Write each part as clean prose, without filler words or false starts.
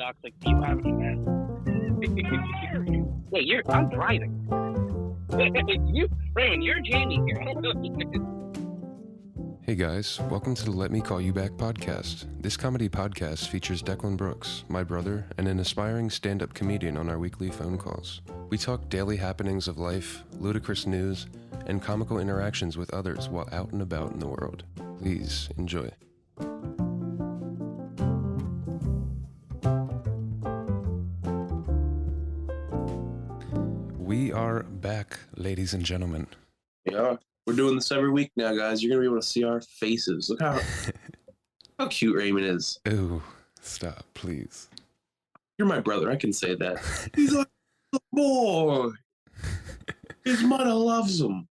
Doc's like, do you have any men? Wait, I'm driving. Raymond, you're Jamie here. Hey guys, welcome to the Let Me Call You Back podcast. This comedy podcast features Declan Brooks, my brother, and an aspiring stand-up comedian on our weekly phone calls. We talk daily happenings of life, ludicrous news, and comical interactions with others while out and about in the world. Please enjoy. We are back, ladies and gentlemen. Yeah, we're doing this every week now, guys. You're gonna be able to see our faces. Look how cute Raymond is. Ooh, stop, please. You're my brother. I can say that. He's like a boy. His mother loves him.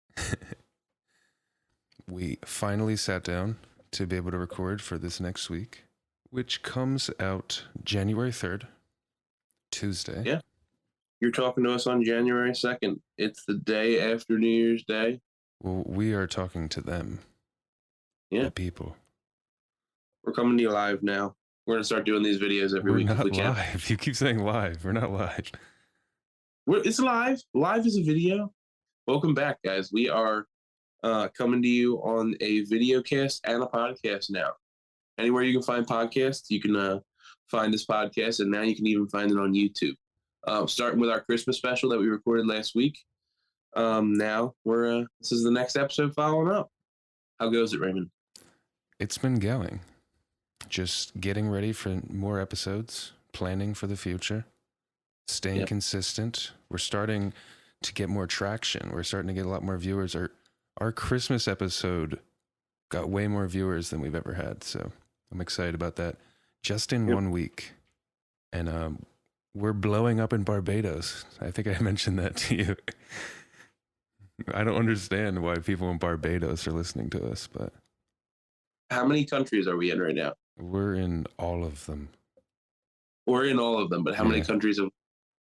We finally sat down to be able to record for this next week, which comes out January 3rd, Tuesday. Yeah. You're talking to us on January 2nd. It's the day after New Year's Day. Well, we are talking to them. Yeah. The people. We're coming to you live now. We're going to start doing these videos every week. We're not if we can. live. You keep saying live. We're not live. It's live. Live is a video. Welcome back, guys. We are coming to you on a video cast and a podcast now. Anywhere you can find podcasts, you can find this podcast, and now you can even find it on YouTube. Starting with our Christmas special that we recorded last week. Now this is the next episode following up. How goes it, Raymond? It's been going. Just getting ready for more episodes, planning for the future, staying consistent. We're starting to get more traction. We're starting to get a lot more viewers. Our Christmas episode got way more viewers than we've ever had, so I'm excited about that. Just in 1 week. And we're blowing up in Barbados. I think I mentioned that to you. I don't understand why people in Barbados are listening to us, but... How many countries are we in right now? We're in all of them. We're in all of them, but how many countries have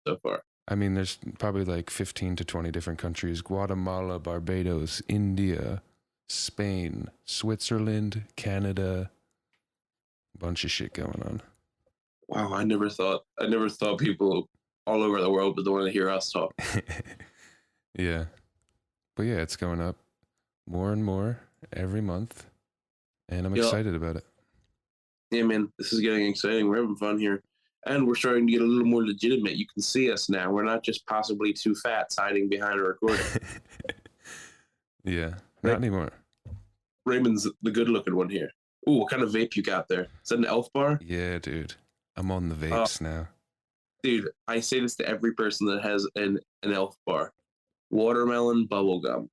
so far? I mean, there's probably like 15 to 20 different countries. Guatemala, Barbados, India, Spain, Switzerland, Canada. Bunch of shit going on. Wow, I never thought people all over the world would want to hear us talk. Yeah. But yeah, it's going up more and more every month. And I'm excited about it. Yeah, man, this is getting exciting. We're having fun here. And we're starting to get a little more legitimate. You can see us now. We're not just possibly two fats hiding behind a recording. Yeah, not anymore. Raymond's the good-looking one here. Ooh, what kind of vape you got there? Is that an Elf bar? Yeah, dude. I'm on the vapes now. Dude, I say this to every person that has an Elf bar. Watermelon bubblegum.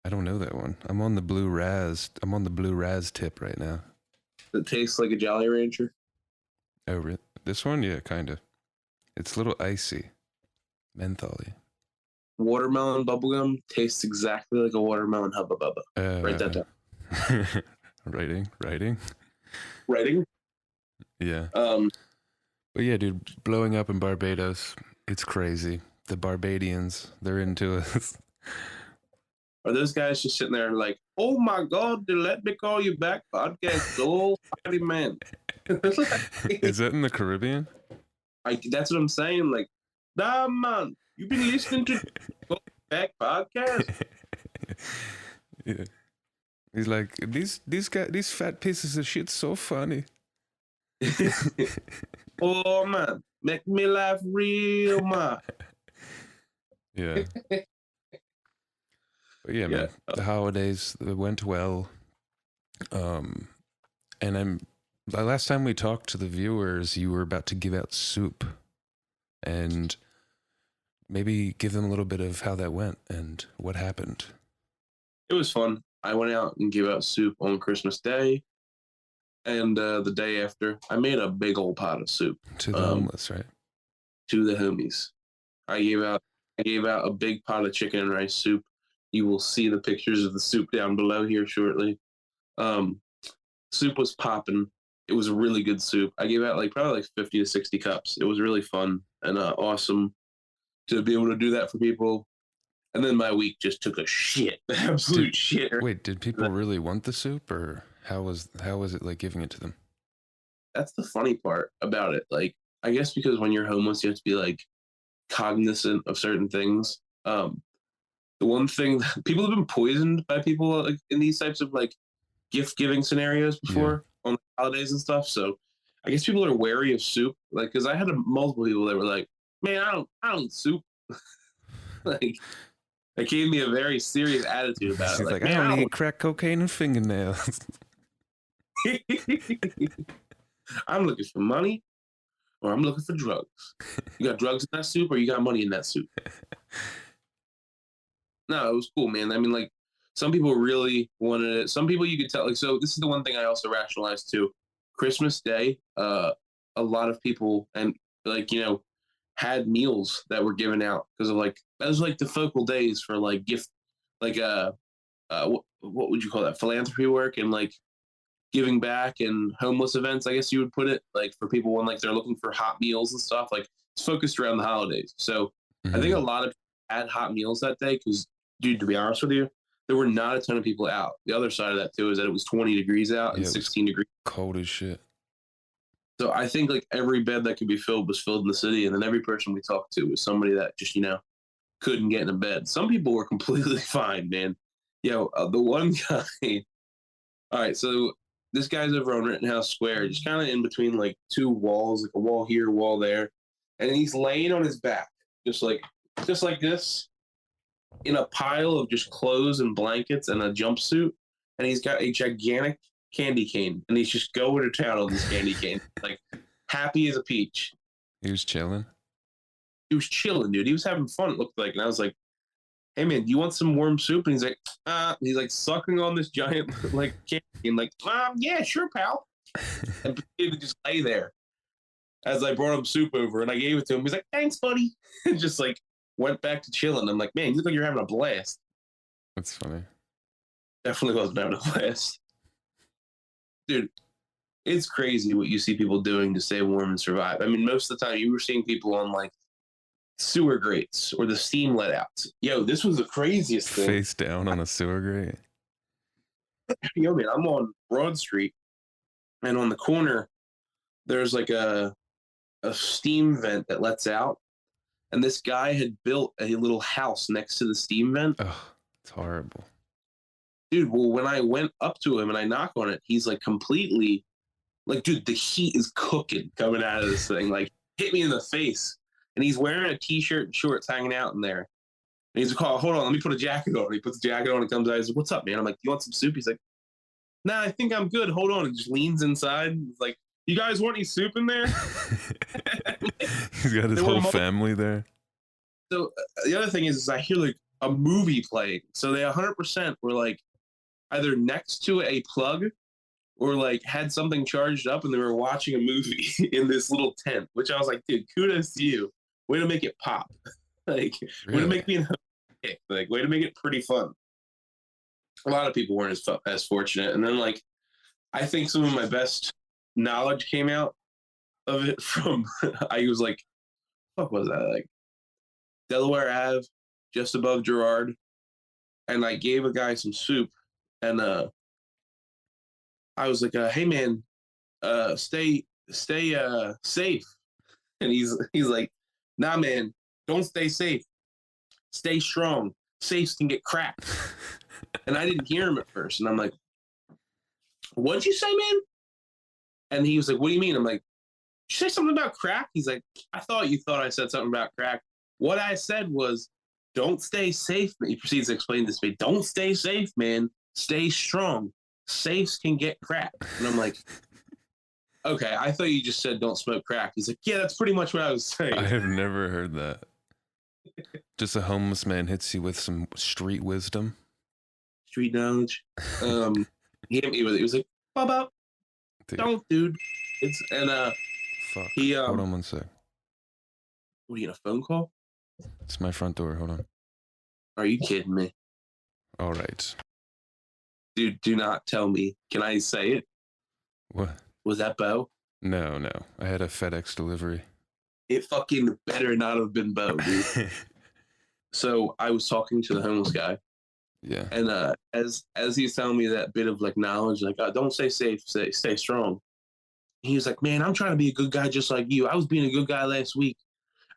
I don't know that one. I'm on the blue Raz. I'm on the blue Raz tip right now. It tastes like a Jolly Rancher. Oh, really? This one? Yeah, kind of. It's a little icy. Mentholy. Watermelon bubblegum tastes exactly like a watermelon Hubba Bubba. Write that down. Writing? Yeah. But yeah, dude, blowing up in Barbados, it's crazy. The Barbadians, they're into us. Are those guys just sitting there like, oh my God, they let me call you back podcast, old party man? Is that in the Caribbean? That's what I'm saying. Like, nah, man, you've been listening to back podcast. Yeah. He's like, these fat pieces of shit so funny. Oh man, make me laugh real, man. Yeah. But yeah, man, the holidays went well. And the last time we talked to the viewers, you were about to give out soup, and maybe give them a little bit of how that went and what happened. It was fun. I went out and gave out soup on Christmas Day, and the day after, I made a big old pot of soup to the homeless, right? To the homies. I gave out a big pot of chicken and rice soup. You will see the pictures of the soup down below here shortly. Soup was popping. It was a really good soup. I gave out probably 50 to 60 cups. It was really fun and awesome to be able to do that for people. And then my week just took a shit, absolute shit. Wait, did people really want the soup, or how was it like giving it to them? That's the funny part about it. I guess because when you're homeless, you have to be like cognizant of certain things. The one thing that people have been poisoned by people like in these types of like gift giving scenarios Yeah. before on holidays and stuff. So I guess people are wary of soup. Like, because I had multiple people that were like, "Man, I don't eat soup." Like, it gave me a very serious attitude about He's it. like, Like, I man, only I eat crack cocaine and fingernails. don't. I'm looking for money, or I'm looking for drugs. You got drugs in that soup, or you got money in that soup? No, it was cool, man. I mean, like, some people really wanted it. Some people you could tell. Like, so this is the one thing I also rationalized too. Christmas Day, a lot of people and like had meals that were given out because of like that was like the focal days for like gift, like what would you call that, philanthropy work and like giving back and homeless events. I guess you would put it like for people when like they're looking for hot meals and stuff. Like it's focused around the holidays. So I think a Mhm. lot of people had hot meals that day because, dude, to be honest with you, there were not a ton of people out. The other side of that too is that it was 20 degrees out and Yeah, it was 16 degrees. cold as shit. So I think like every bed that could be filled was filled in the city, and then every person we talked to was somebody that just couldn't get in a bed. Some people were completely fine, man. The one guy. All right, so this guy's over on Rittenhouse Square, just kind of in between like two walls, like a wall here, a wall there, and he's laying on his back, just like this, in a pile of just clothes and blankets and a jumpsuit, and he's got a gigantic candy cane, and he's just going to town on this candy cane, like happy as a peach. He was chilling. He was chilling, dude. He was having fun. It looked like, and I was like, "Hey, man, do you want some warm soup?" And he's like, he's like sucking on this giant like candy, and like, yeah, sure, pal. And he would just lay there as I brought him soup over, and I gave it to him. He's like, "Thanks, buddy," and just like went back to chilling. I'm like, "Man, you look like you're having a blast." That's funny. Definitely wasn't having a blast, dude. It's crazy what you see people doing to stay warm and survive. I mean, most of the time you were seeing people on like sewer grates or the steam let out. Yo, this was the craziest thing. Face down on a sewer grate. Yo, man, I'm on Broad Street, and on the corner there's like a steam vent that lets out, and this guy had built a little house next to the steam vent. Oh, it's horrible. Dude, well, when I went up to him and I knock on it, he's like completely like, dude, the heat is cooking coming out of this thing. Like, hit me in the face. And he's wearing a t-shirt and shorts hanging out in there. And he's like, "Oh, hold on, let me put a jacket on." He puts the jacket on and comes out. He's like, "What's up, man?" I'm like, "Do you want some soup?" He's like, "Nah, I think I'm good. Hold on." And just leans inside. He's like, "You guys want any soup in there?" He's got his There were whole family there. So the other thing is I hear like a movie playing. So they 100% were like either next to a plug or like had something charged up and they were watching a movie in this little tent, which I was like, dude, kudos to you. Way to make it pop. Like, way to Really? make me in like, way to make it pretty fun. A lot of people weren't as fortunate. And then like, I think some of my best knowledge came out of it from, I was like, fuck was that? Like Delaware Ave, just above Girard. And I gave a guy some soup and I was like, "Hey man, stay safe." And he's like, "Nah, man, don't stay safe. Stay strong. Safes can get cracked." And I didn't hear him at first, and I'm like, "What'd you say, man?" And he was like, "What do you mean?" I'm like, "Did you say something about crack?" He's like, "I thought you thought I said something about crack. What I said was, don't stay safe." He proceeds to explain this to me. "Don't stay safe, man. Stay strong. Safes can get cracked." And I'm like, "Okay, I thought you just said don't smoke crack." He's like, "Yeah, that's pretty much what I was saying." I have never heard that. Just a homeless man hits you with some street wisdom. Street knowledge. He hit me with it. He was like, "Bob, Dude, don't, dude." It's and fuck. he Hold on one sec. what are you in a phone call? It's my front door. Hold on. Are you kidding me? All right. Dude, do not tell me. Can I say it? What? Was that Bo? No. I had a FedEx delivery. It fucking better not have been Bo, dude. So I was talking to the homeless guy, Yeah. and as he's telling me that bit of like knowledge, like, don't stay safe, stay strong. He was like, man, I'm trying to be a good guy just like you. I was being a good guy last week.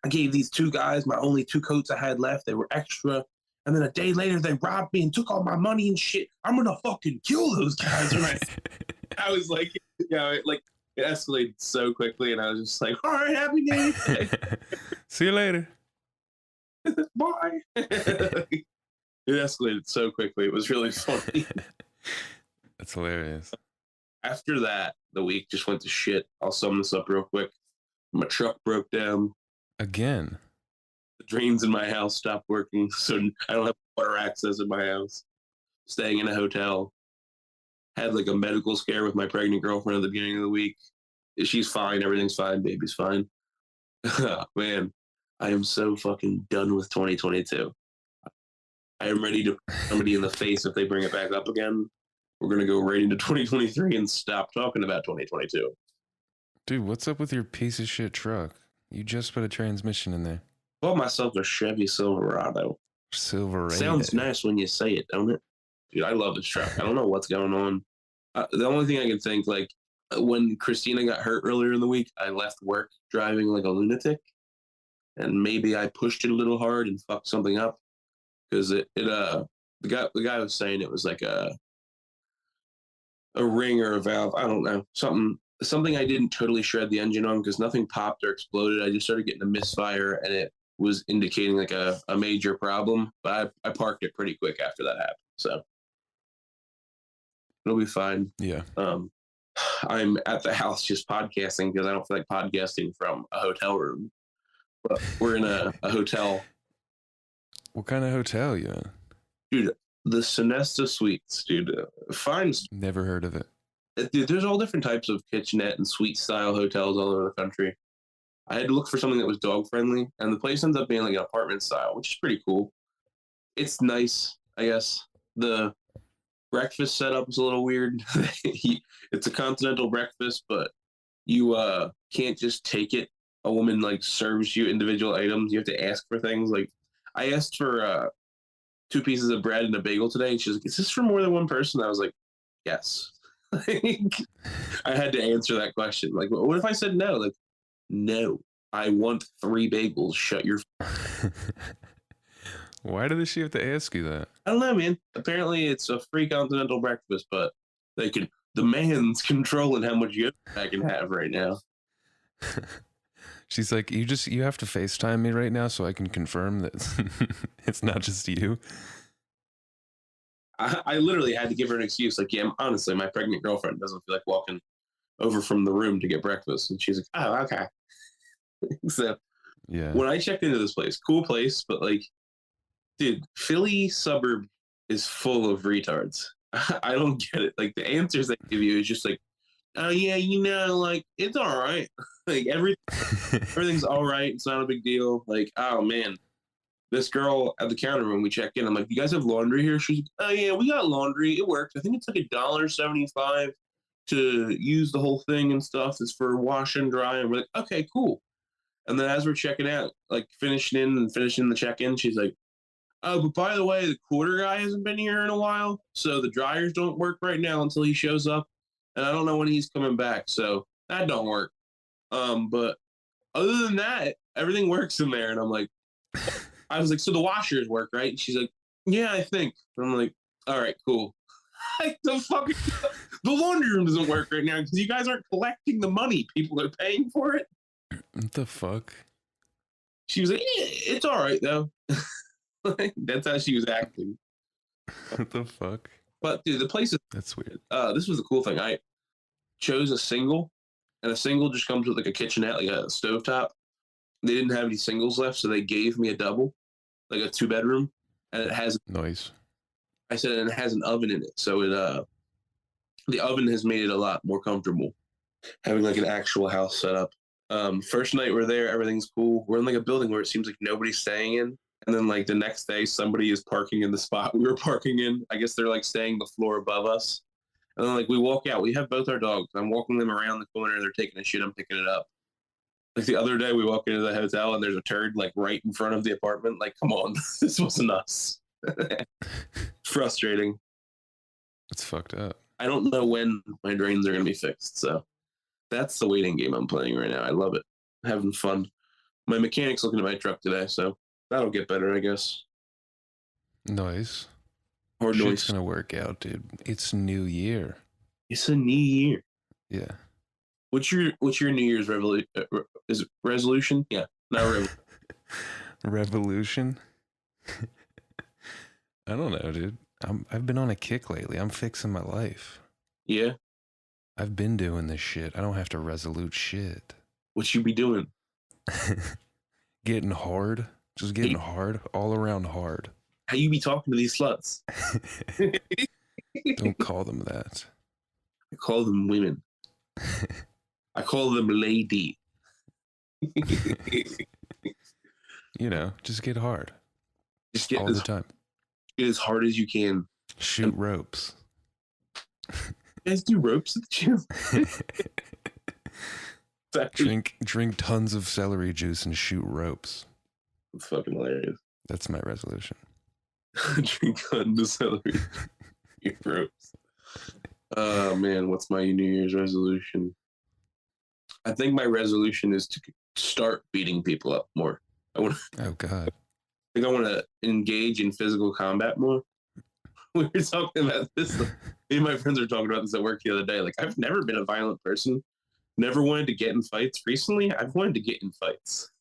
I gave these 2 guys my only 2 coats I had left. They were extra. And then a day later, they robbed me and took all my money and shit. I'm going to fucking kill those guys. And I was like, like it escalated so quickly. And I was just like, all right, happy day. See you later. Bye. It escalated so quickly. It was really funny. That's hilarious. After that, the week just went to shit. I'll sum this up real quick. My truck broke down. Again. The drains in my house stopped working, so I don't have water access in my house. Staying in a hotel. Had like a medical scare with my pregnant girlfriend at the beginning of the week. She's fine. Everything's fine. Baby's fine. Man, I am so fucking done with 2022. I am ready to punch somebody in the face if they bring it back up again. We're going to go right into 2023 and stop talking about 2022. Dude, what's up with your piece of shit truck? You just put a transmission in there. Bought myself a Chevy Silverado. Silverado. Sounds nice when you say it, don't it? Dude, I love this truck. I don't know what's going on. The only thing I can think, like, when Christina got hurt earlier in the week, I left work driving like a lunatic. And maybe I pushed it a little hard and fucked something up. Because the guy was saying it was like a ring or a valve. I don't know. Something I didn't totally shred the engine on because nothing popped or exploded. I just started getting a misfire and it was indicating like a major problem. But I parked it pretty quick after that happened. So it'll be fine. Yeah. I'm at the house just podcasting because I don't feel like podcasting from a hotel room. But we're in a hotel. What kind of hotel are you in? Dude, the Sonesta Suites, dude. Fine. Never heard of it. Dude, there's all different types of kitchenette and suite style hotels all over the country. I had to look for something that was dog friendly, and the place ends up being like an apartment style, which is pretty cool. It's nice, I guess. The breakfast setup is a little weird. It's a continental breakfast, but you can't just take it. A woman like serves you individual items. You have to ask for things. Like I asked for 2 pieces of bread and a bagel today, and she's like, "Is this for more than one person?" I was like, "Yes." I had to answer that question. Like, what if I said no? Like, no, I want 3 bagels. Shut your. Why did she have to ask you that? I don't know, man. Apparently, it's a free continental breakfast, but the man's controlling how much yogurt I can have right now. She's like, you have to FaceTime me right now so I can confirm that it's not just you. I literally had to give her an excuse. Like, yeah, honestly, my pregnant girlfriend doesn't feel like walking over from the room to get breakfast. And she's like, oh, okay. So yeah, when I checked into this place, cool place, but like, dude, Philly suburb is full of retards. I don't get it. Like the answers they give you is just like, oh yeah, like it's all right. Like everything's all right. It's not a big deal. Like, oh man, this girl at the counter when we check in, I'm like, you guys have laundry here? She's like, oh yeah, we got laundry. It works. I think it's like $1.75 to use the whole thing and stuff. It's for wash and dry. And we're like, okay, cool. And then as we're checking out, like finishing the check-in, she's like, oh, but by the way, the quarter guy hasn't been here in a while, so the dryers don't work right now until he shows up, and I don't know when he's coming back, so that don't work. But other than that, everything works in there, and I'm like, I was like, so the washers work, right? And she's like, yeah, I think. And I'm like, all right, cool. Like the laundry room doesn't work right now because you guys aren't collecting the money. People are paying for it. What the fuck? She was like, yeah, it's all right though. That's how she was acting. What the fuck? But dude, the place is that's weird. This was the cool thing. I chose a single, and a single just comes with like a kitchenette, like a stovetop. They didn't have any singles left, so they gave me a double, like a 2-bedroom, and it has noise. I said, and it has an oven in it, so it the oven has made it a lot more comfortable having like an actual house set up. First night we're there, everything's cool. We're in like a building where it seems like nobody's staying in. And then like the next day, somebody is parking in the spot we were parking in. I guess they're like staying the floor above us. And then like we walk out, we have both our dogs. I'm walking them around the corner. They're taking a shit. I'm picking it up. Like the other day we walk into the hotel and there's a turd like right in front of the apartment. Like, come on, this wasn't us. Frustrating. It's fucked up. I don't know when my drains are going to be fixed. So That's the waiting game I'm playing right now. I love it. Having fun. My mechanic's looking at my truck today, so that'll get better, I guess. Nice. Hard Shit's noise. gonna work out, dude. It's New Year. It's a new year. Yeah. What's your New Year's is it resolution? Yeah, not revolution. Revolution? I don't know, dude. I've been on a kick lately. I'm fixing my life. Yeah. I've been doing this shit. I don't have to resolute shit. What you be doing? Getting hard. Just getting hard. All around hard. How you be talking to these sluts? Don't call them that. I call them women. I call them lady. You know, just get hard. Just get all the time. Get as hard as you can. Shoot ropes. You guys do ropes at the gym? Drink tons of celery juice and shoot ropes. It's fucking hilarious. That's my resolution. Drink tons of celery. Shoot ropes. Oh man, what's my New Year's resolution? I think my resolution is to start beating people up more. Oh God. I think I want to engage in physical combat more. We were talking about this. Me and my friends were talking about this at work the other day. Like, I've never been a violent person. Never wanted to get in fights. Recently, I've wanted to get in fights.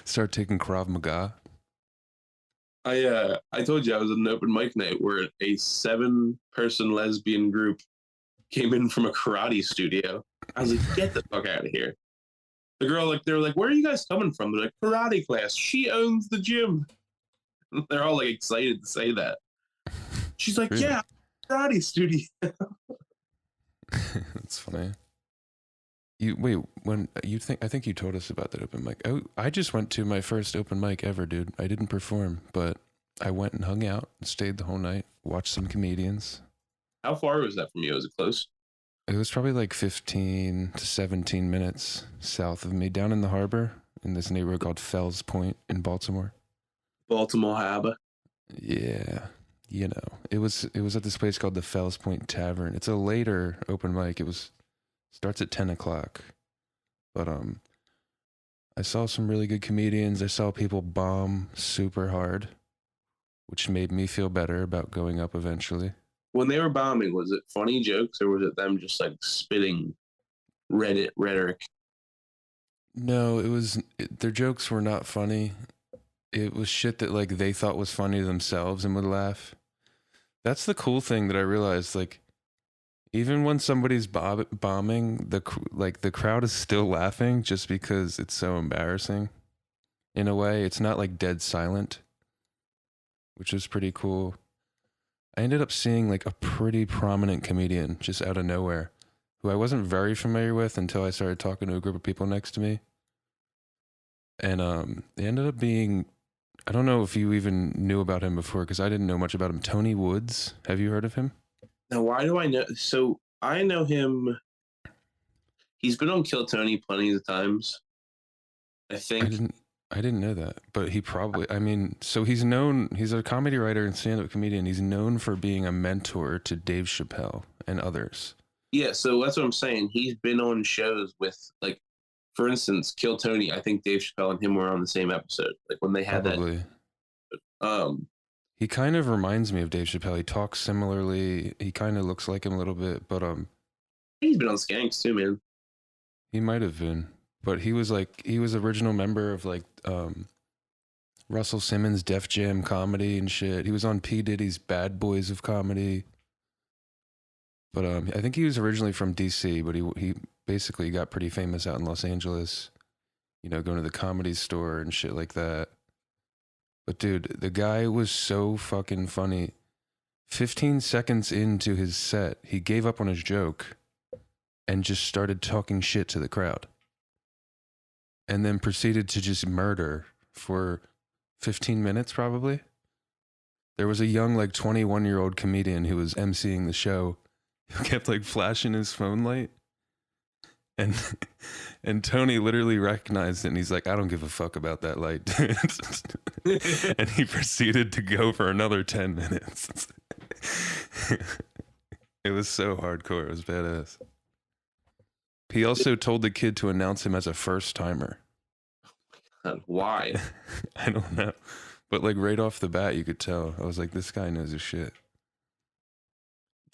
Start taking Krav Maga. I told you I was at an open mic night where a 7-person lesbian group came in from a karate studio. I was like, get the fuck out of here. The girl, they were like, where are you guys coming from? They're like, karate class. She owns the gym. They're all like excited to say that. She's like, really? Yeah, karate studio. That's funny. I think you told us about that open mic. Oh, I just went to my first open mic ever, dude. I didn't perform, but I went and hung out and stayed the whole night, watched some comedians. How far was that from you? Was it close? It was probably like 15 to 17 minutes south of me, down in the harbor in this neighborhood called Fells Point in Baltimore. Baltimore Harbor. Yeah, you know, it was at this place called the Fells Point Tavern. It's a later open mic. Starts at 10 o'clock, but I saw some really good comedians. I saw people bomb super hard, which made me feel better about going up eventually. When they were bombing, was it funny jokes or was it them just like spitting Reddit rhetoric? No, their jokes were not funny. It was shit that like they thought was funny themselves and would laugh. That's the cool thing that I realized. Like, even when somebody's bombing, the crowd is still laughing just because it's so embarrassing. In a way, it's not like dead silent, which is pretty cool. I ended up seeing like a pretty prominent comedian just out of nowhere who I wasn't very familiar with until I started talking to a group of people next to me. And they ended up being, I don't know if you even knew about him before because I didn't know much about him. Tony Woods. Have you heard of him? Now, why do I know? So I know him. He's been on Kill Tony plenty of times. I think. I didn't know that, but he probably, I mean, so he's a comedy writer and stand-up comedian. He's known for being a mentor to Dave Chappelle and others. Yeah, so that's what I'm saying. He's been on shows with, like, for instance, Kill Tony. I think Dave Chappelle and him were on the same episode, like when they had probably. That. He kind of reminds me of Dave Chappelle. He talks similarly. He kind of looks like him a little bit, but he's been on Skanks too, man. He might have been. But he was original member of like Russell Simmons' Def Jam comedy and shit. He was on P. Diddy's Bad Boys of Comedy. But I think he was originally from DC, but he basically got pretty famous out in Los Angeles, you know, going to the Comedy Store and shit like that. But dude, the guy was so fucking funny. 15 seconds into his set, he gave up on his joke and just started talking shit to the crowd. And then proceeded to just murder for 15 minutes, probably. There was a young, like, 21-year-old comedian who was emceeing the show who kept, like, flashing his phone light. And Tony literally recognized it, and he's like, I don't give a fuck about that light, dude. And he proceeded to go for another 10 minutes. It was so hardcore. It was badass. He also told the kid to announce him as a first timer. Why? I don't know. But like right off the bat, you could tell. I was like, this guy knows his shit.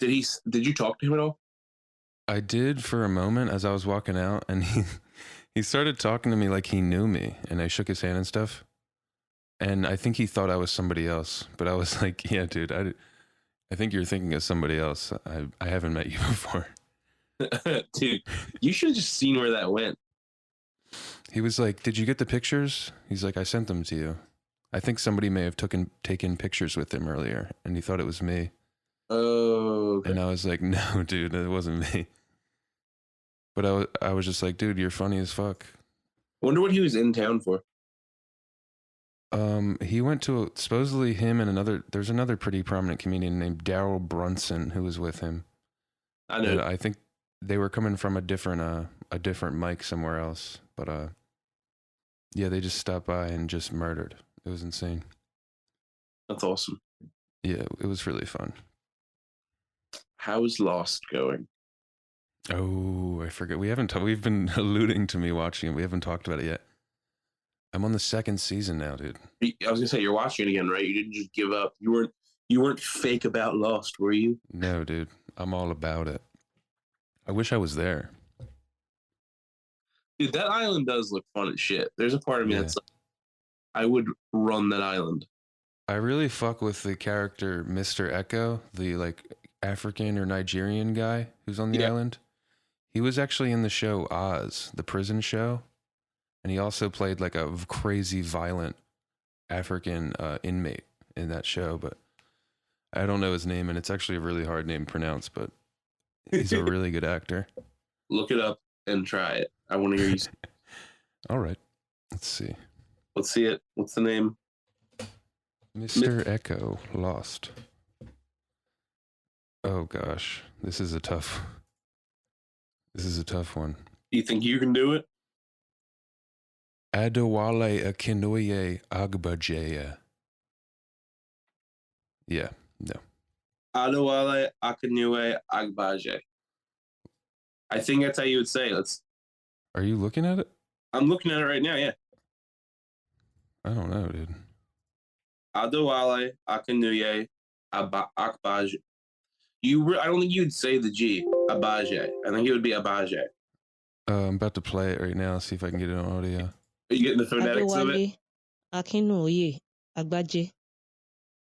Did you talk to him at all? I did for a moment as I was walking out, and he started talking to me like he knew me, and I shook his hand and stuff. And I think he thought I was somebody else, but I was like, yeah, dude, I think you're thinking of somebody else. I haven't met you before. Dude, you should have just seen where that went. He was like, did you get the pictures? He's like, I sent them to you. I think somebody may have taken pictures with him earlier, and he thought it was me. Oh, okay. And I was like, no, dude, it wasn't me. But I was just like, dude, you're funny as fuck. Wonder what he was in town for. He went to supposedly him and there's another pretty prominent comedian named Daryl Brunson who was with him. I know. I think they were coming from a different mic somewhere else. But yeah, they just stopped by and just murdered. It was insane. That's awesome. Yeah, it was really fun. How's Lost going? Oh, I forget. We've been alluding to me watching it. We haven't talked about it yet. I'm on the second season now, dude. I was gonna say you're watching it again, right? You didn't just give up. You weren't fake about Lost, were you? No, dude. I'm all about it. I wish I was there. Dude, that island does look fun as shit. There's a part of me that's like, I would run that island. I really fuck with the character Mr. Echo, the like African or Nigerian guy who's on the island. He was actually in the show Oz, the prison show. And he also played like a crazy violent African inmate in that show, but I don't know his name, and it's actually a really hard name to pronounce, but he's a really good actor. Look it up and try it. I want to hear you. All right. Let's see. Let's see it. What's the name? Mr. Echo, Lost. Oh gosh, this is a tough one. You think you can do it? Adewale Akinoye Agbajeya. Yeah, no. Adewale Akinoye Agbaje. I think that's how you would say it. Are you looking at it? I'm looking at it right now, yeah. I don't know, dude. Adewale Akinoye Agbaje. I don't think you'd say the G, Abaje. I think it would be Abaje. I'm about to play it right now, see if I can get it on audio. Are you getting the phonetics of it? Akinoye Agbaje.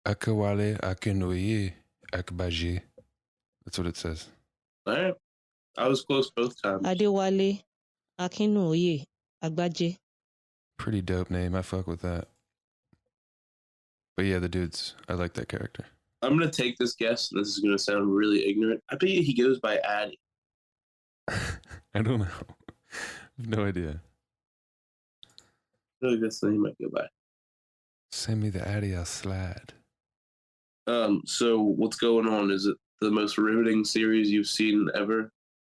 Akewale Akinoye Agbaje. That's what it says. All right. I was close both times. Adewale Akinoye Agbaje. Pretty dope name. I fuck with that. But yeah, I like that character. I'm going to take this guess. This is going to sound really ignorant. I bet you he goes by Addy. I don't know. I have no idea. I think that's the name I go by. Send me the Addy, I'll slide. So what's going on? Is it the most riveting series you've seen ever?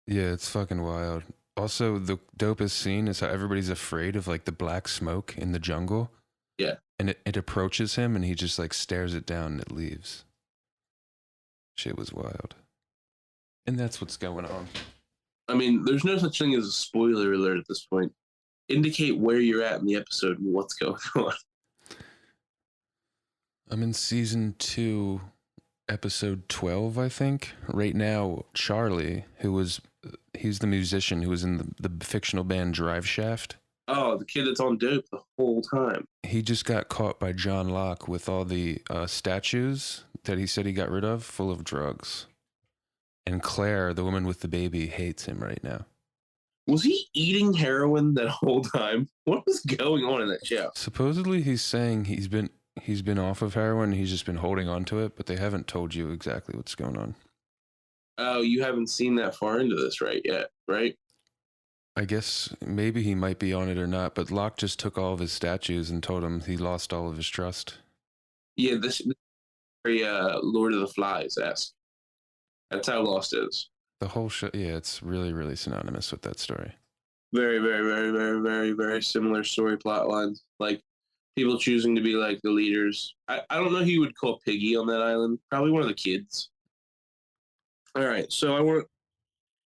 Yeah, it's fucking wild. Also, the dopest scene is how everybody's afraid of like the black smoke in the jungle. Yeah. And it approaches him and he just like stares it down and it leaves. Shit was wild. And that's what's going on. I mean, there's no such thing as a spoiler alert at this point. Indicate where you're at in the episode and what's going on. I'm in season 2, episode 12, I think. Right now, Charlie, he's the musician who was in the fictional band Drive Shaft. Oh, the kid that's on dope the whole time. He just got caught by John Locke with all the statues that he said he got rid of, full of drugs. And Claire, the woman with the baby, hates him right now. Was he eating heroin that whole time? What was going on in that show? Supposedly, he's saying he's been off of heroin. He's just been holding on to it, but they haven't told you exactly what's going on. Oh, you haven't seen that far into this yet, right? I guess maybe he might be on it or not, but Locke just took all of his statues and told him he lost all of his trust. Yeah, this is very Lord of the Flies-esque. That's how Lost is. The whole show, yeah, it's really, really synonymous with that story. Very, very, very, very, very, very similar story plot lines. Like, people choosing to be like the leaders. I don't know who you would call Piggy on that island. Probably one of the kids. All right, so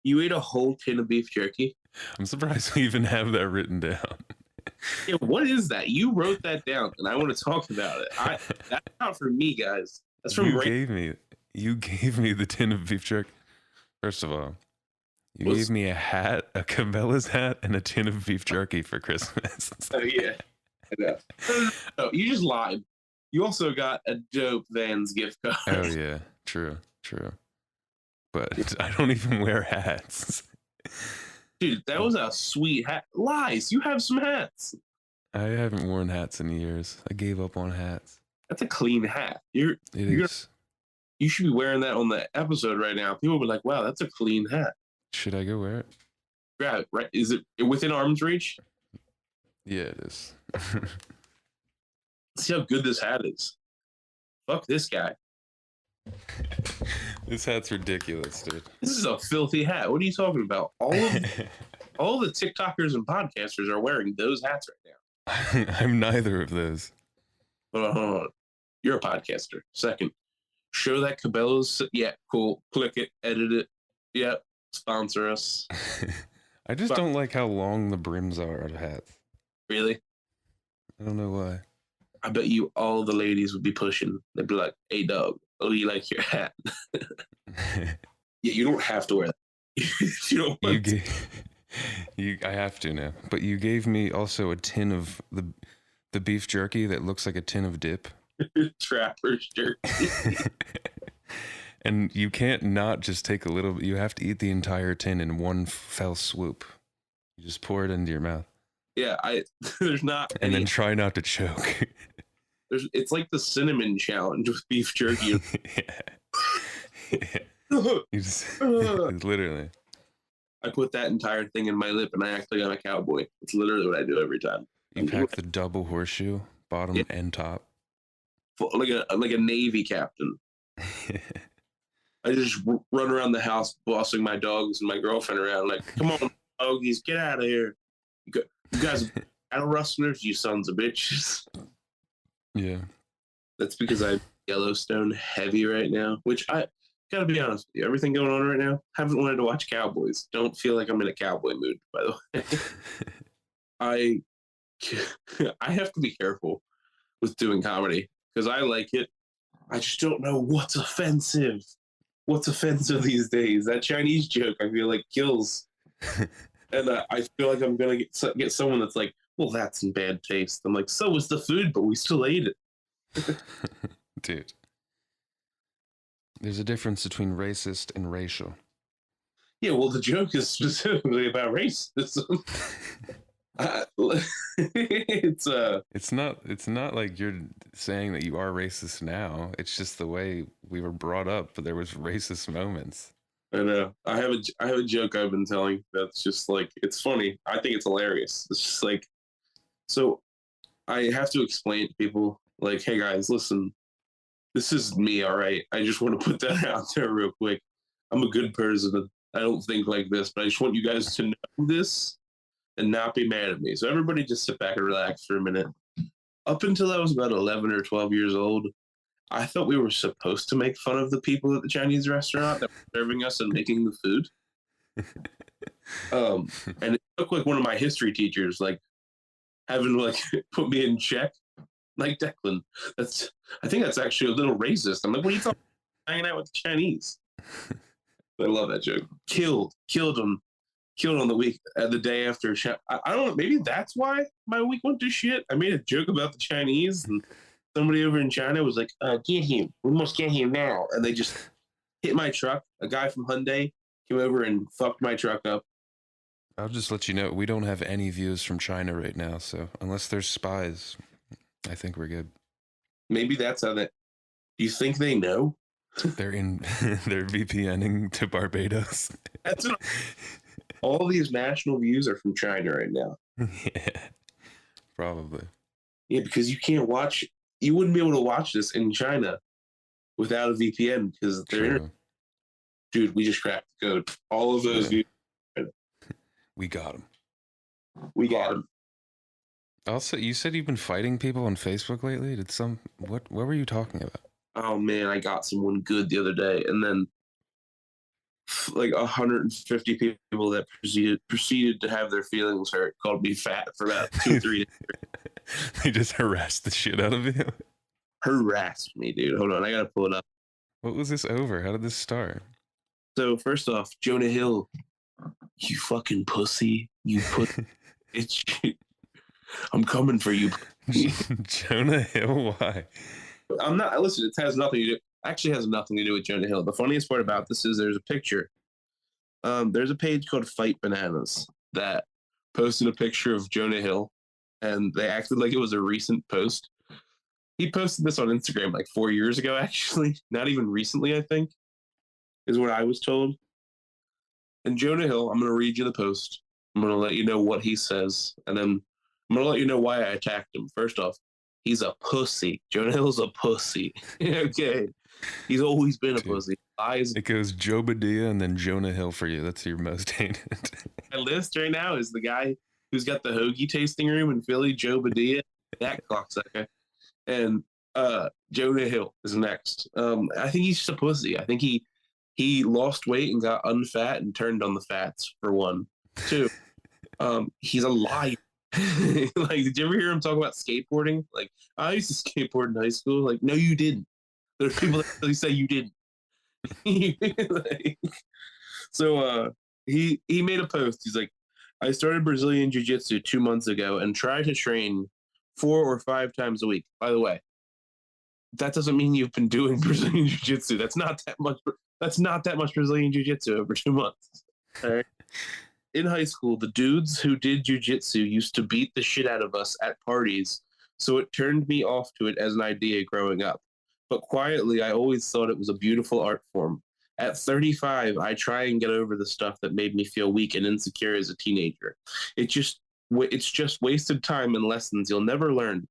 You ate a whole tin of beef jerky? I'm surprised we even have that written down. Yeah, what is that? You wrote that down, and I want to talk about it. That's not for me, guys. That's from you gave me the tin of beef jerky. First of all, you gave me a hat, a Cabela's hat, and a tin of beef jerky for Christmas. Oh yeah, I know. No, you just lied. You also got a dope Vans gift card. Oh yeah, true. But I don't even wear hats. Dude, that was a sweet hat. Lies. You have some hats. I haven't worn hats in years. I gave up on hats. That's a clean hat. You should be wearing that on the episode right now. People will be like, "Wow, that's a clean hat." Should I go wear it? Grab it. Right? Is it within arm's reach? Yeah, it is. See how good this hat is. Fuck this guy. This hat's ridiculous, dude. This is a filthy hat. What are you talking about? All the TikTokers and podcasters are wearing those hats right now. I'm neither of those. Hold on. You're a podcaster. Second, show that Cabela's. Yeah, cool. Click it. Edit it. Yep. Sponsor us. I just don't like how long the brims are of hats. Really? I don't know why. I bet you all the ladies would be pushing. They'd be like, "Hey, dog, oh, you like your hat?" Yeah, you don't have to wear that. You don't. I have to now. But you gave me also a tin of the beef jerky that looks like a tin of dip. Trapper's jerky. And you can't not just take a little. You have to eat the entire tin in one fell swoop. You just pour it into your mouth. Yeah, there's not. And then try not to choke. It's like the cinnamon challenge with beef jerky. Yeah. You just, literally. I put that entire thing in my lip and I act like I'm a cowboy. It's literally what I do every time. You pack the double horseshoe, bottom and top. Like a Navy captain. I just run around the house bossing my dogs and my girlfriend around like, "Come on, doggies, get out of here. You guys are cattle rustlers, you sons of bitches." Yeah. That's because I'm Yellowstone heavy right now, which I gotta be honest with you. Everything going on right now, haven't wanted to watch Cowboys. Don't feel like I'm in a cowboy mood, by the way. I have to be careful with doing comedy because I like it. I just don't know what's offensive. What's offensive these days? That Chinese joke, I feel like, kills. And I feel like I'm going to get someone that's like, "Well, that's in bad taste." I'm like, "So was the food, but we still ate it." Dude. There's a difference between racist and racial. Yeah, well, the joke is specifically about racism. It's not like you're saying that you are racist now. It's just the way we were brought up, but there was racist moments. I know. I have a joke I've been telling that's just like, it's funny. I think it's hilarious. It's just like, so I have to explain to people like, "Hey guys, listen, this is me, all right? I just want to put that out there real quick. I'm a good person. I don't think like this, but I just want you guys to know this and not be mad at me." So everybody just sit back and relax for a minute. Up until I was about 11 or 12 years old, I thought we were supposed to make fun of the people at the Chinese restaurant that were serving us and making the food. And it took like one of my history teachers, like having like put me in check. Like, "Declan, I think that's actually a little racist." I'm like, "What are you talking about? Hanging out with the Chinese?" I love that joke. Killed him on the day after. I don't know. Maybe that's why my week went to shit. I made a joke about the Chinese, and somebody over in China was like, "Get him. We must get him now." And they just hit my truck. A guy from Hyundai came over and fucked my truck up. I'll just let you know, we don't have any views from China right now, so unless there's spies, I think we're good. Maybe that's how that. Do you think they know? They're VPNing to Barbados. That's what, all these national views are from China right now. Yeah, probably. Yeah, because you wouldn't be able to watch this in China without a VPN because they're. Dude, we just cracked the code. All of those views. We got them. We got them. Also, you said you've been fighting people on Facebook lately. What were you talking about? Oh man, I got someone good the other day, and then like 150 people that proceeded to have their feelings hurt called me fat for about 2-3 days. They just harassed the shit out of you. Harassed me, dude. Hold on, I gotta pull it up. What was this over? How did this start? So first off, Jonah Hill, you fucking pussy, you put bitch. I'm coming for you. Jonah Hill, why? I'm not. Listen, it has nothing to do. Actually, has nothing to do with Jonah Hill. The funniest part about this is there's a picture. There's a page called Fight Bananas that posted a picture of Jonah Hill, and they acted like it was a recent post. He posted this on Instagram like 4 years ago, actually. Not even recently, I think, is what I was told. And Jonah Hill, I'm going to read you the post. I'm going to let you know what he says, and then I'm going to let you know why I attacked him. First off, he's a pussy. Jonah Hill's a pussy. Okay. He's always been a pussy. It goes Joe Badia and then Jonah Hill for you. That's your most hated. My list right now is the guy who's got the hoagie tasting room in Philly, Joe Badia, that cocksucker. And Jonah Hill is next. I think he's just a pussy. I think he lost weight and got unfat and turned on the fats, for one. Two, he's a liar. Like, did you ever hear him talk about skateboarding? Like, I used to skateboard in high school. Like, no, you didn't. There's people that really say you didn't. Like, so he made a post. He's like, I started Brazilian Jiu-Jitsu 2 months ago and try to train 4 or 5 times a week. By the way, that doesn't mean you've been doing Brazilian Jiu-Jitsu. That's not that much. That's not that much Brazilian Jiu-Jitsu over 2 months. All right. In high school, the dudes who did Jiu-Jitsu used to beat the shit out of us at parties, so it turned me off to it as an idea growing up. But quietly, I always thought it was a beautiful art form. At 35, I try and get over the stuff that made me feel weak and insecure as a teenager. It's just wasted time and lessons you'll never learn.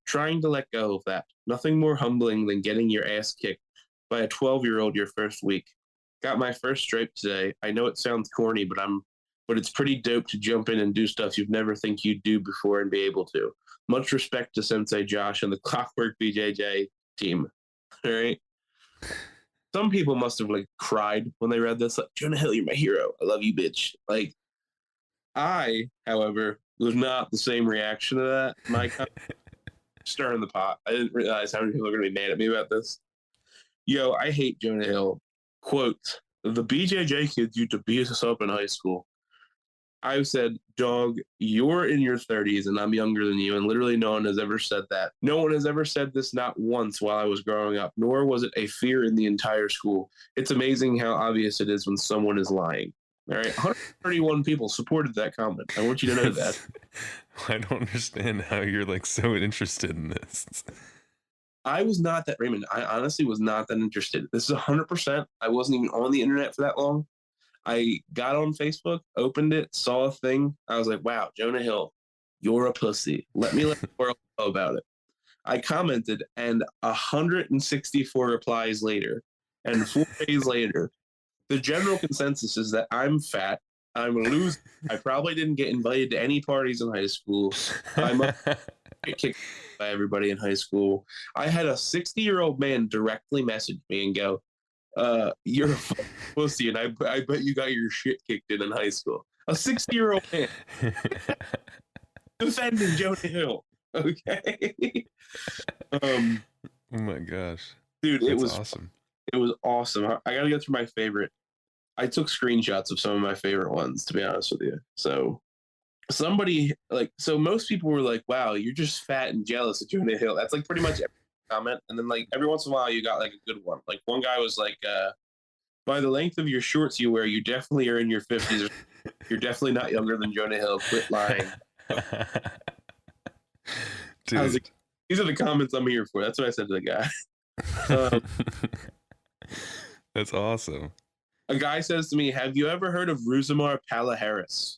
Trying to let go of that. Nothing more humbling than getting your ass kicked by a 12-year-old your first week. Got my first stripe today. I know it sounds corny, but it's pretty dope to jump in and do stuff you'd never think you'd do before and be able to. Much respect to Sensei Josh and the Clockwork BJJ team. All right. Some people must have like cried when they read this. Like, Jonah Hill, you're my hero. I love you, bitch. Like, I, however, was not the same reaction to that. My stirring the pot. I didn't realize how many people are going to be mad at me about this. Yo, I hate Jonah Hill. Quote, the BJJ kids used to beat us up in high school. I said, dog, you're in your 30s and I'm younger than you, and literally no one has ever said that. No one has ever said this, not once while I was growing up, nor was it a fear in the entire school. It's amazing how obvious it is when someone is lying. All right, 131 people supported that comment. I want you to know that. I don't understand how you're like so interested in this. I was not that, Raymond. I honestly was not that interested. This is 100%. I wasn't even on the internet for that long. I got on Facebook, opened it, saw a thing. I was like, wow, Jonah Hill, you're a pussy. Let me let the world know about it. I commented, and 164 replies later, and 4 days later, the general consensus is that I'm fat, I'm a loser. I probably didn't get invited to any parties in high school. I'm get kicked by everybody in high school. I had a 60-year-old man directly message me and go, you're a fucking pussy, and I bet you got your shit kicked in high school. A 60-year-old man defending Jonah Hill. Okay. Oh my gosh, dude, it was awesome. It was awesome. I gotta go through my favorite. I took screenshots of some of my favorite ones, to be honest with you. So most people were like, wow, you're just fat and jealous of Jonah Hill. That's like pretty much every comment. And then like every once in a while you got like a good one. Like one guy was like, by the length of your shorts you wear, you definitely are in your 50s. You're definitely not younger than Jonah Hill. Quit lying. Dude. I was like, these are the comments I'm here for. That's what I said to the guy. That's awesome. A guy says to me, have you ever heard of Ruzamar Palaharis?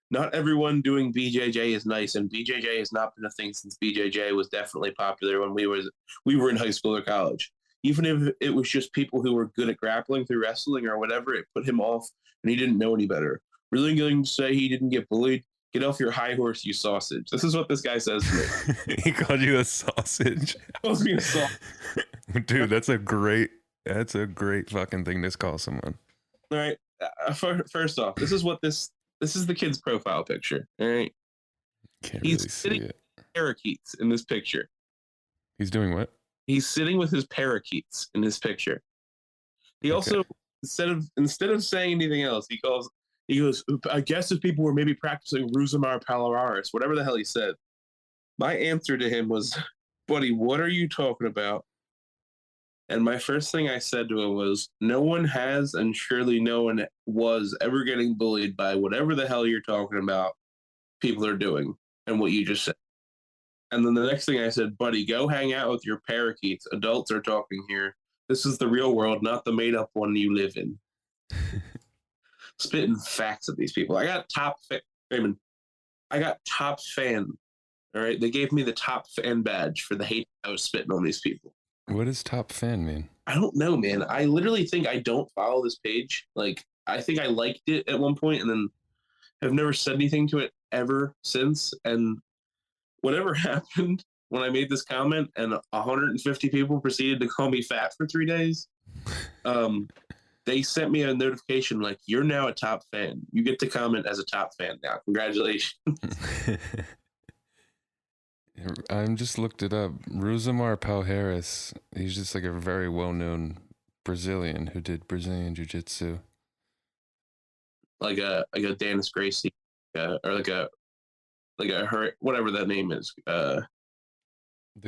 Not everyone doing BJJ is nice, and BJJ has not been a thing since BJJ was definitely popular when we were in high school or college. Even if it was just people who were good at grappling through wrestling or whatever, it put him off, and he didn't know any better. Really going to say he didn't get bullied? Get off your high horse, you sausage. This is what this guy says to me. He called you a sausage? Calls me a sausage. Dude, that's a great fucking thing to call someone. All right. First off, this is the kid's profile picture. All right, Can't he's really see sitting it. with parakeets in this picture. He's doing what? He's sitting with his parakeets in this picture. He also instead of saying anything else, he goes, I guess if people were maybe practicing Rusamar Palaris, whatever the hell he said. My answer to him was, buddy, what are you talking about? And my first thing I said to him was, no one has, and surely no one was ever getting bullied by whatever the hell you're talking about people are doing and what you just said. And then the next thing I said, buddy, go hang out with your parakeets. Adults are talking here. This is the real world, not the made up one you live in. Spitting facts at these people. I got top fan. All right. They gave me the top fan badge for the hate I was spitting on these people. What does top fan mean? I don't know, man. I literally think I don't follow this page. Like, I think I liked it at one point and then have never said anything to it ever since. And whatever happened when I made this comment and 150 people proceeded to call me fat for 3 days, they sent me a notification like, you're now a top fan. You get to comment as a top fan now. Congratulations. I just looked it up. Rusamar Palhares. He's just like a very well-known Brazilian who did Brazilian Jiu-Jitsu. Like a Dennis Gracie, or like a whatever that name is. The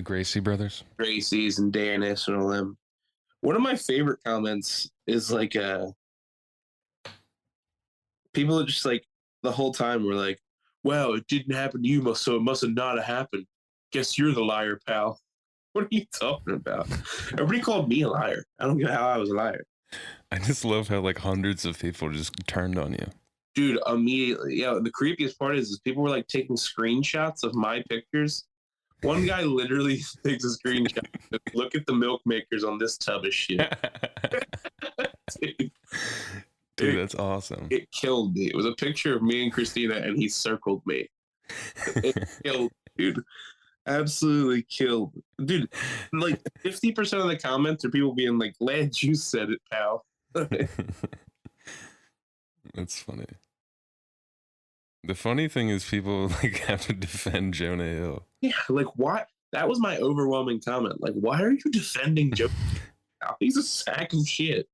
Gracie brothers. Gracie's and Dennis and all them. One of my favorite comments is like people are just like the whole time were like, "Well, it didn't happen to you, so it must have not have happened. Guess you're the liar, pal." What are you talking about? Everybody called me a liar. I don't get how I was a liar. I just love how like hundreds of people just turned on you. Dude, immediately. Yeah, the creepiest part is people were like taking screenshots of my pictures. One guy literally takes a screenshot. Look at the milk makers on this tub of shit. Dude, that's awesome. It killed me. It was a picture of me and Christina, and he circled me. It killed, dude. Absolutely killed. Dude, like 50% of the comments are people being like, glad you said it, pal. That's funny. The funny thing is people like have to defend Jonah Hill. Yeah, like what? That was my overwhelming comment. Like, why are you defending Jonah Hill? He's a sack of shit.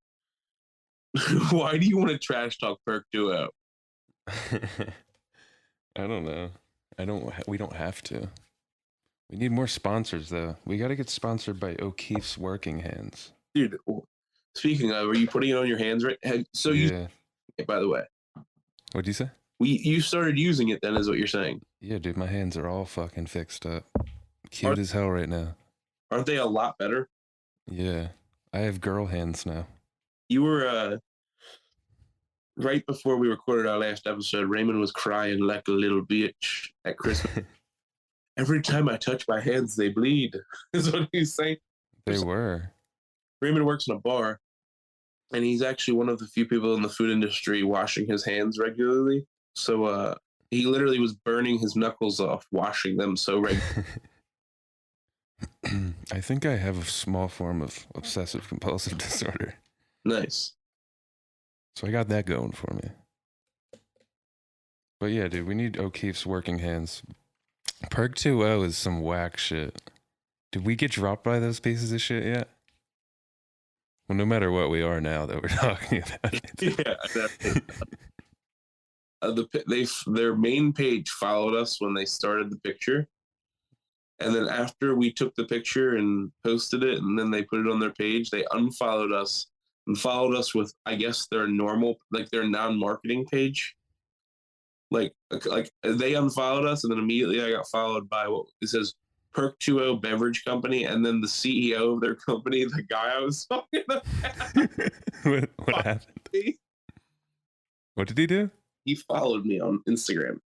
Why do you want to trash talk Perk Duo? I don't know. We don't have to. We need more sponsors though. We got to get sponsored by O'Keefe's Working Hands. Dude, speaking of, are you putting it on your hands right? So yeah. By the way. What'd you say? You started using it then, is what you're saying? Yeah, dude, my hands are all fucking fixed up. Cute as hell right now. Aren't they a lot better? Yeah. I have girl hands now. You were, right before we recorded our last episode, Raymond was crying like a little bitch at Christmas. Every time I touch my hands, they bleed, is what he's saying. They were. Raymond works in a bar, and he's actually one of the few people in the food industry washing his hands regularly. So he literally was burning his knuckles off washing them so regularly. I think I have a small form of obsessive compulsive disorder. Nice. So I got that going for me. But yeah, dude, we need O'Keefe's Working Hands. Perk 2.0 is some whack shit. Did we get dropped by those pieces of shit yet? Well, no matter what, we are now that we're talking about it. Yeah, definitely. Their main page followed us when they started the picture. And then after we took the picture and posted it, and then they put it on their page, they unfollowed us and followed us with, I guess, their normal, like their non-marketing page. Like they unfollowed us, and then immediately I got followed by what it says Perk 2.0 Beverage Company, and then the CEO of their company, the guy I was talking about. What happened? What did he do? He followed me on Instagram.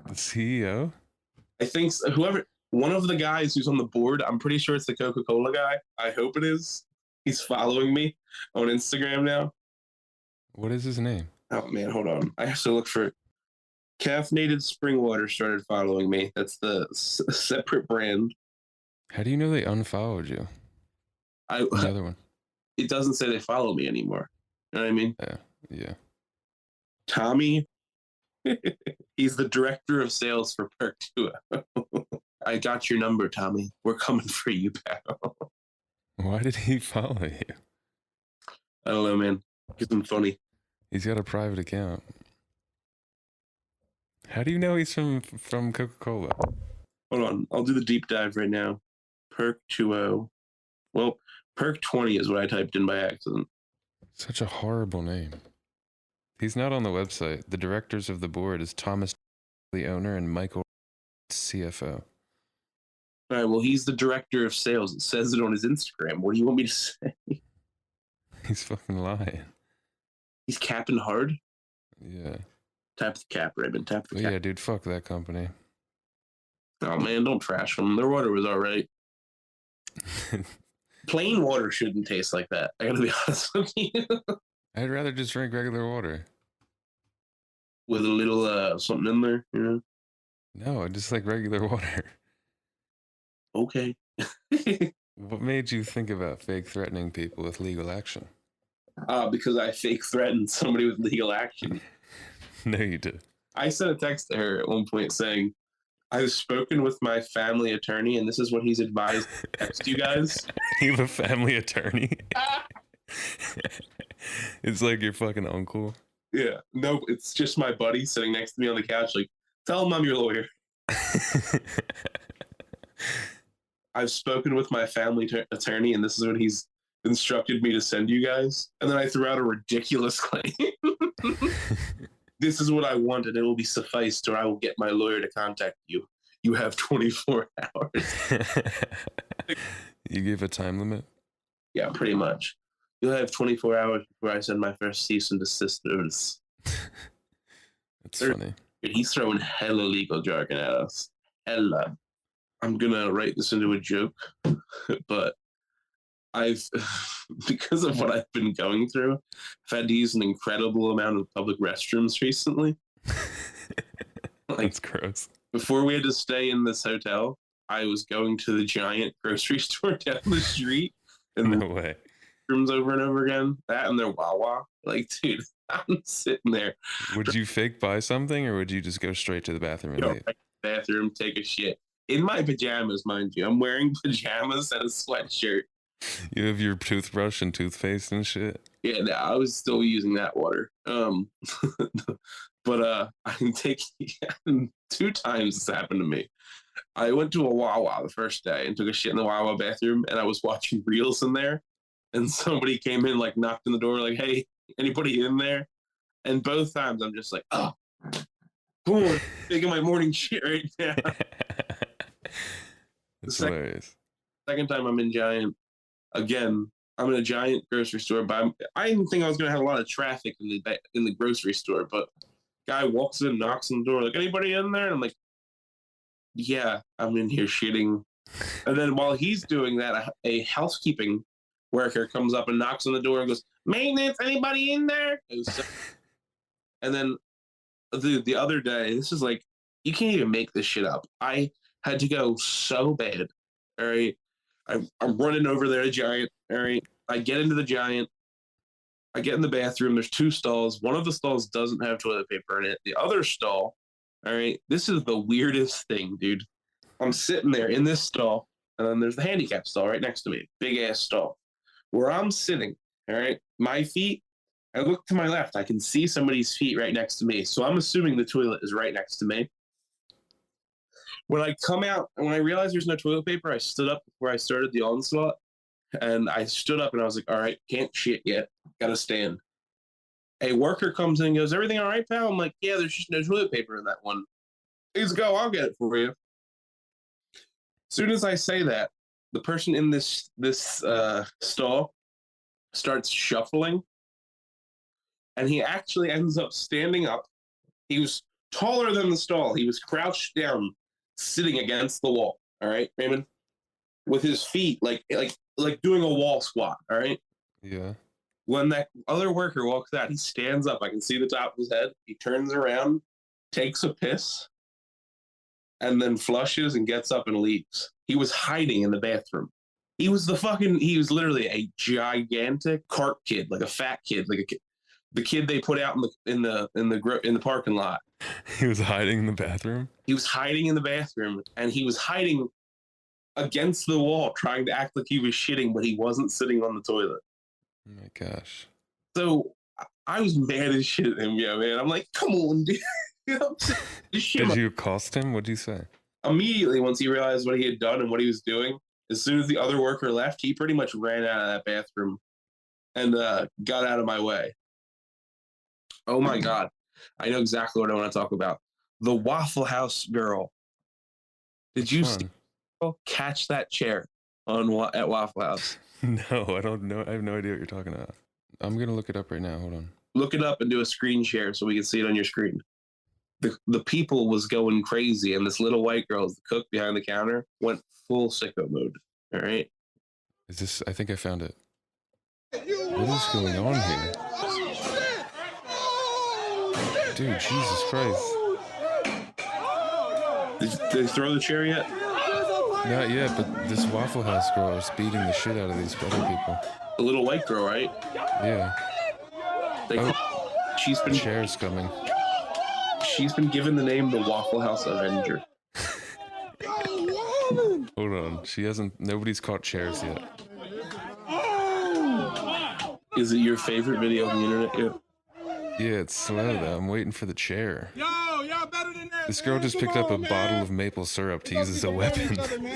The CEO? I think one of the guys who's on the board, I'm pretty sure it's the Coca-Cola guy. I hope it is. He's following me on Instagram now. What is his name? Oh, man, hold on. I have to look for it. Caffeinated Spring Water started following me. That's the separate brand. How do you know they unfollowed you? The other one. It doesn't say they follow me anymore. You know what I mean? Yeah. Tommy, he's the director of sales for Perk 2. I got your number, Tommy. We're coming for you, pal. Why did he follow you? I don't know, man. Because I'm funny. He's got a private account. How do you know he's from Coca-Cola? Hold on. I'll do the deep dive right now. Perk 2. Well, Perk 20 is what I typed in by accident. Such a horrible name. He's not on the website. The directors of the board is Thomas, the owner, and Michael, CFO. All right, well, he's the director of sales. It says it on his Instagram. What do you want me to say? He's fucking lying. He's capping hard? Yeah. Tap the cap, Raymond. Tap the But cap. yeah, dude, fuck that company. Oh, man, don't trash them. Their water was all right. Plain water shouldn't taste like that. I gotta be honest with you. I'd rather just drink regular water. With a little something in there, you know? No, I just like regular water. Okay. What made you think about fake threatening people with legal action? Because I fake threatened somebody with legal action. No, you did. I sent a text to her at one point saying, I've spoken with my family attorney, and this is what he's advised to text you guys. You have a family attorney? It's like your fucking uncle. Yeah. No, it's just my buddy sitting next to me on the couch, like, tell him I'm your lawyer. I've spoken with my family attorney, and this is what he's instructed me to send you guys. And then I threw out a ridiculous claim. This is what I want, and it will be sufficed, or I will get my lawyer to contact you. You have 24 hours. You give a time limit? Yeah, pretty much. You'll have 24 hours before I send my first cease and desist notice. That's funny. He's throwing hella legal jargon at us. Hella. I'm gonna write this into a joke, but because of what I've been going through, I've had to use an incredible amount of public restrooms recently. That's gross. Before we had to stay in this hotel, I was going to the giant grocery store down the street, and No way. rooms over and over again. That and their Wawa. Like, dude, I'm sitting there. Would you fake buy something, or would you just go straight to the bathroom and Go leave? right to the bathroom, take a shit. In my pajamas, mind you. I'm wearing pajamas and a sweatshirt. You have your toothbrush and toothpaste and shit? Yeah, no, I was still using that water. But I'm taking 2 times this happened to me. I went to a Wawa the first day and took a shit in the Wawa bathroom, and I was watching reels in there, and somebody came in, like, knocked on the door, like, hey, anybody in there? And both times I'm just like, oh, boom, taking my morning shit right now. That's hilarious. Second time I'm in Giant. Again, I'm in a Giant grocery store, but I didn't think I was going to have a lot of traffic in the grocery store, but guy walks in, knocks on the door, like, anybody in there? And I'm like, yeah, I'm in here shitting. And then while he's doing that, a housekeeping worker comes up and knocks on the door and goes, maintenance, anybody in there? And then the other day, this is like, you can't even make this shit up. I had to go so bad. All right. I'm running over there to Giant. All right. I get into the Giant. I get in the bathroom. There's 2 stalls. One of the stalls doesn't have toilet paper in it. The other stall, all right, this is the weirdest thing, dude. I'm sitting there in this stall, and then there's the handicap stall right next to me. Big ass stall. Where I'm sitting, all right, my feet, I look to my left. I can see somebody's feet right next to me. So I'm assuming the toilet is right next to me. When I come out, and when I realized there's no toilet paper, I stood up before I started the onslaught. And I stood up and I was like, all right, can't shit yet. Gotta stand. A worker comes in and goes, everything all right, pal? I'm like, yeah, there's just no toilet paper in that one. Please go, I'll get it for you. As soon as I say that, the person in this stall starts shuffling. And he actually ends up standing up. He was taller than the stall. He was crouched down, sitting against the wall. All right, Raymond? With his feet like doing a wall squat. All right. Yeah. When that other worker walks out, he stands up. I can see the top of his head. He turns around, takes a piss, and then flushes and gets up and leaves. He was hiding in the bathroom. He was literally a gigantic cart kid, like a fat kid, like a kid. The kid they put out in the parking lot. He was hiding in the bathroom. He was hiding in the bathroom, and he was hiding against the wall, trying to act like he was shitting, but he wasn't sitting on the toilet. Oh my gosh. So I was mad as shit at him, yeah, man. I'm like, come on, dude. Did you accost him? What'd you say? Immediately, once he realized what he had done and what he was doing, as soon as the other worker left, he pretty much ran out of that bathroom and got out of my way. Oh my God. I know exactly what I want to talk about. The Waffle House girl. Did you see her catch that chair at Waffle House? No, I don't know. I have no idea what you're talking about. I'm going to look it up right now. Hold on. Look it up and do a screen share so we can see it on your screen. The people was going crazy, and this little white girl, the cook behind the counter, went full sicko mode. All right. Is this? I think I found it. What is going on here? Dude, Jesus Christ. Did they throw the chair yet? Not yet, but this Waffle House girl is beating the shit out of these other people. The little white girl, right? Yeah. She's been chairs coming. She's been given the name the Waffle House Avenger. Hold on. Nobody's caught chairs yet. Is it your favorite video on the internet yet? Yeah, it's slow though. I'm waiting for the chair. Yo, y'all better than that. This girl just picked up a bottle of maple syrup to use as a weapon. Come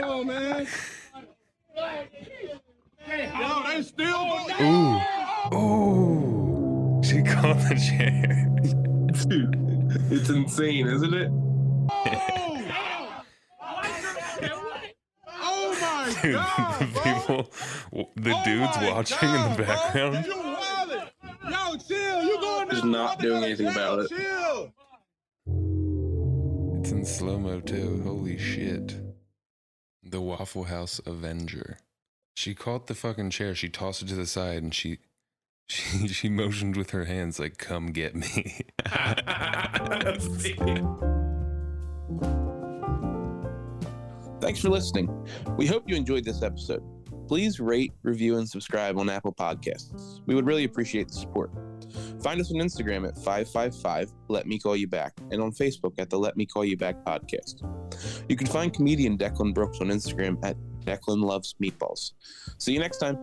on, man. Yo, they still. Ooh. Ooh. She caught the chair. Dude, it's insane, isn't it? Oh my Dude, God, the dudes watching in the background. Yo, chill. You going Just not doing anything about it. Chill. It's in slow-mo too. Holy shit. The Waffle House Avenger. She caught the fucking chair. She tossed it to the side and she motioned with her hands like, come get me. Thanks for listening. We hope you enjoyed this episode. Please rate, review, and subscribe on Apple Podcasts. We would really appreciate the support. Find us on Instagram at 555 Let Me Call You Back and on Facebook at the Let Me Call You Back podcast. You can find comedian Declan Brooks on Instagram at Declan Loves Meatballs. See you next time.